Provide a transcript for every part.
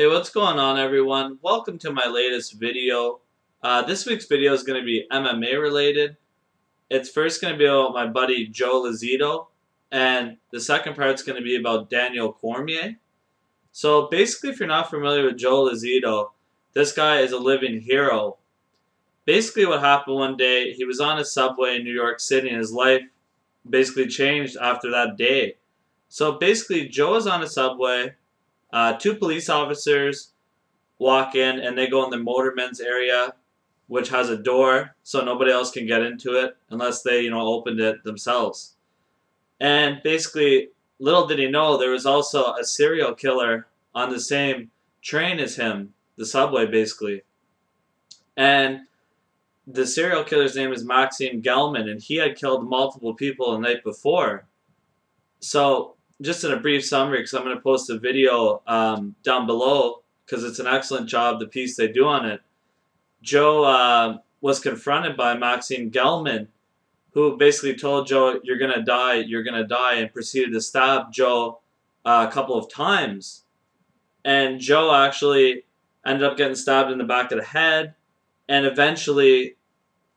Hey, what's going on, everyone? Welcome to my latest video. This week's video is going to be MMA related. It's first going to be about my buddy Joe Lozito, and the second part is going to be about Daniel Cormier. So basically, if you're not familiar with Joe Lozito, this guy is a living hero. Basically, what happened one day, he was on a subway in New York City, and his life basically changed after that day. So basically, Joe is on a subway. Two police officers walk in and they go in the motorman's area, which has a door so nobody else can get into it unless they, opened it themselves. And basically, little did he know there was also a serial killer on the same train as him, the subway basically. And the serial killer's name is Maxime Gelman, and he had killed multiple people the night before. So, just in a brief summary, because I'm going to post a video down below, because it's an excellent job, the piece they do on it. Joe was confronted by Maxime Gelman, who basically told Joe, "You're going to die, you're going to die," and proceeded to stab Joe a couple of times. And Joe actually ended up getting stabbed in the back of the head, and eventually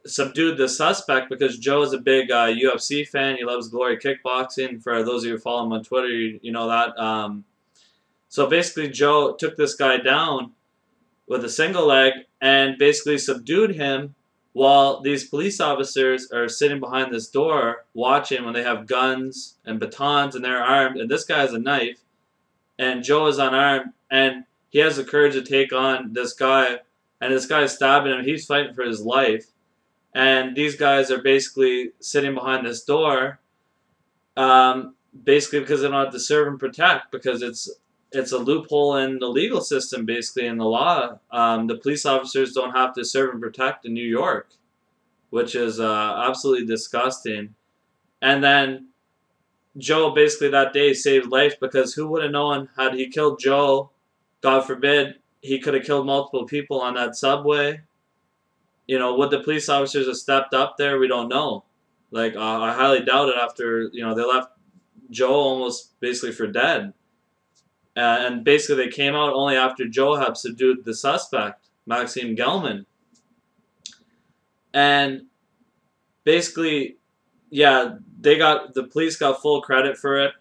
subdued the suspect because Joe is a big UFC fan. He loves Glory Kickboxing. For those of you who follow him on Twitter, you know that. So basically, Joe took this guy down with a single leg and basically subdued him while these police officers are sitting behind this door watching when they have guns and batons and they're armed. And this guy has a knife, and Joe is unarmed, and he has the courage to take on this guy, and this guy is stabbing him. He's fighting for his life. And these guys are basically sitting behind this door, basically because they don't have to serve and protect, because it's a loophole in the legal system, basically in the law. The police officers don't have to serve and protect in New York, which is absolutely disgusting. And then Joe basically that day saved life, because who would have known, had he killed Joe, God forbid, he could have killed multiple people on that subway. Would the police officers have stepped up there? We don't know. I highly doubt it after, they left Joe almost basically for dead. And basically they came out only after Joe had subdued the suspect, Maxime Gelman. And basically, yeah, the police got full credit for it.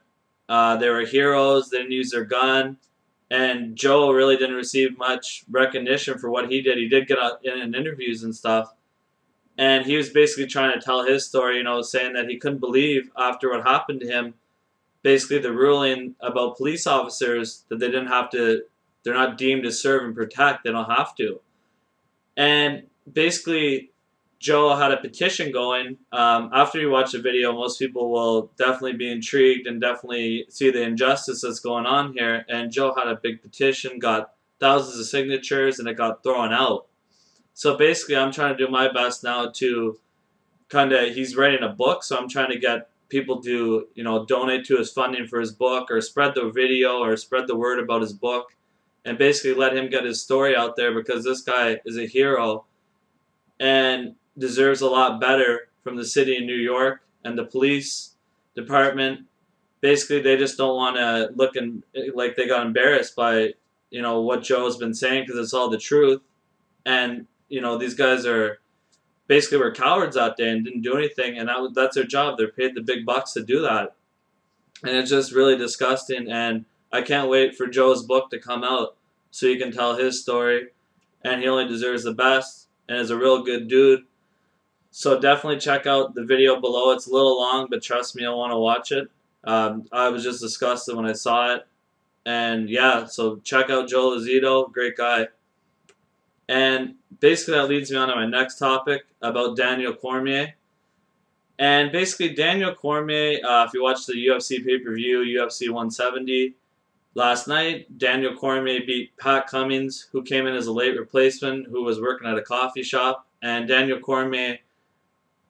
They were heroes. They didn't use their gun. And Joe really didn't receive much recognition for what he did. He did get in interviews and stuff. And he was basically trying to tell his story, saying that he couldn't believe after what happened to him, basically the ruling about police officers, that they're not deemed to serve and protect. They don't have to. And basically, Joe had a petition going. After you watch the video, most people will definitely be intrigued and definitely see the injustice that's going on here. And Joe had a big petition, got thousands of signatures, and it got thrown out. So basically, I'm trying to do my best now to he's writing a book, so I'm trying to get people to, donate to his funding for his book, or spread the video, or spread the word about his book, and basically let him get his story out there, because this guy is a hero and deserves a lot better from the city of New York and the police department. Basically, they just don't want to look like they got embarrassed by, what Joe's been saying, because it's all the truth. And, these guys were cowards that day and didn't do anything, and that's their job. They're paid the big bucks to do that. And it's just really disgusting, and I can't wait for Joe's book to come out so he can tell his story, and he only deserves the best and is a real good dude. So definitely check out the video below. It's a little long, but trust me, I want to watch it. I was just disgusted when I saw it. And yeah, so check out Joe Lozito, great guy. And basically that leads me on to my next topic about Daniel Cormier. And basically Daniel Cormier, if you watch the UFC pay-per-view, UFC 170, last night, Daniel Cormier beat Pat Cummins, who came in as a late replacement, who was working at a coffee shop. And Daniel Cormier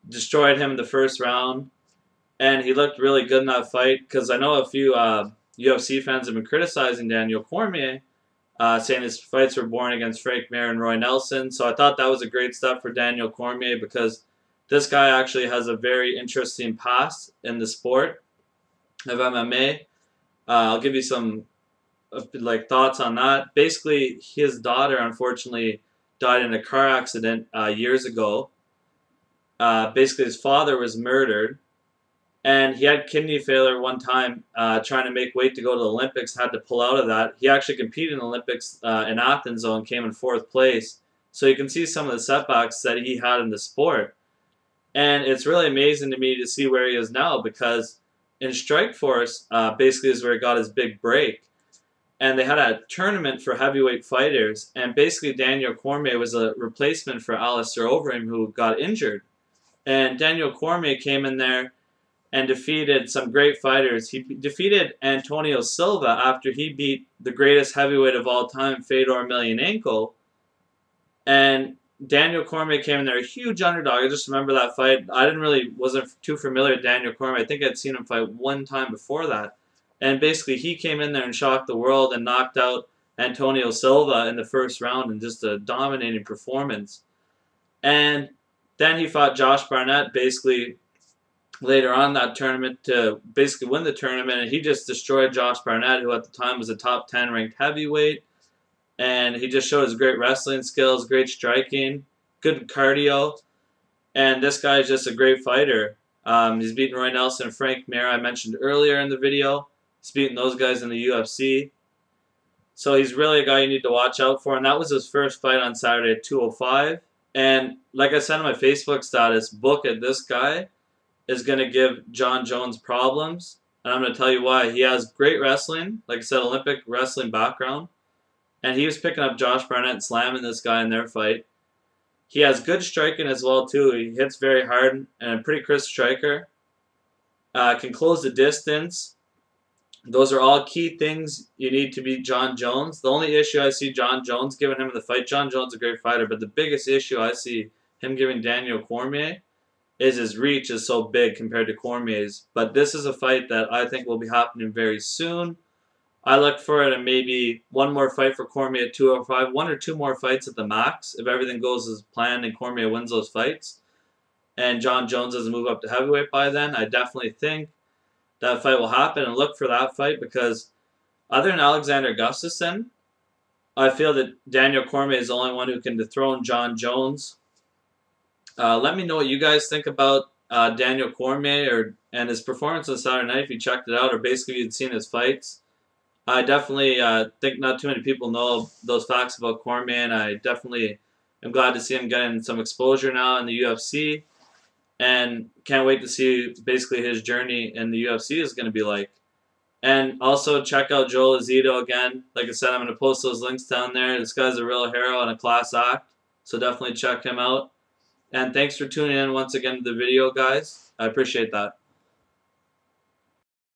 destroyed him in the first round, and he looked really good in that fight, because I know a few UFC fans have been criticizing Daniel Cormier, saying his fights were boring against Frank Mir and Roy Nelson. So I thought that was a great step for Daniel Cormier, because this guy actually has a very interesting past in the sport of MMA. I'll give you some like thoughts on that. Basically, his daughter unfortunately died in a car accident years ago. Basically, his father was murdered, and he had kidney failure one time trying to make weight to go to the Olympics, had to pull out of that. He actually competed in the Olympics in Athens, though, and came in 4th place. So you can see some of the setbacks that he had in the sport. And it's really amazing to me to see where he is now, because in Strikeforce, basically is where he got his big break. And they had a tournament for heavyweight fighters, and basically Daniel Cormier was a replacement for Alistair Overeem, who got injured. And Daniel Cormier came in there and defeated some great fighters. He defeated Antonio Silva after he beat the greatest heavyweight of all time, Fedor Emelianenko. And Daniel Cormier came in there, a huge underdog. I just remember that fight. I wasn't too familiar with Daniel Cormier. I think I'd seen him fight one time before that. And basically he came in there and shocked the world and knocked out Antonio Silva in the first round in just a dominating performance. And then he fought Josh Barnett basically later on that tournament to basically win the tournament, and he just destroyed Josh Barnett, who at the time was a top 10 ranked heavyweight. And he just showed his great wrestling skills, great striking, good cardio. And this guy is just a great fighter. He's beaten Roy Nelson and Frank Mir, I mentioned earlier in the video. He's beaten those guys in the UFC. So he's really a guy you need to watch out for. And that was his first fight on Saturday at 205. And like I said on my Facebook status, book it. This guy is going to give John Jones problems. And I'm going to tell you why. He has great wrestling. Like I said, Olympic wrestling background. And he was picking up Josh Barnett and slamming this guy in their fight. He has good striking as well, too. He hits very hard and a pretty crisp striker. Can close the distance. Those are all key things you need to beat John Jones. The only issue I see John Jones giving him in the fight, John Jones is a great fighter, but the biggest issue I see him giving Daniel Cormier is his reach is so big compared to Cormier's. But this is a fight that I think will be happening very soon. I look for it in maybe one more fight for Cormier at 205, 1 or 2 more fights at the max, if everything goes as planned and Cormier wins those fights. And John Jones doesn't move up to heavyweight by then. I definitely think that fight will happen, and look for that fight, because other than Alexander Gustafsson, I feel that Daniel Cormier is the only one who can dethrone John Jones. Let me know what you guys think about Daniel Cormier and his performance on Saturday night, if you checked it out, or basically you'd seen his fights. I definitely think not too many people know those facts about Cormier, and I definitely am glad to see him getting some exposure now in the UFC, and can't wait to see basically his journey in the UFC is going to be like. And also check out Joe Lozito again. Like I said, I'm going to post those links down there. This guy's a real hero and a class act, so definitely check him out. And thanks for tuning in once again to the video, guys. I appreciate that.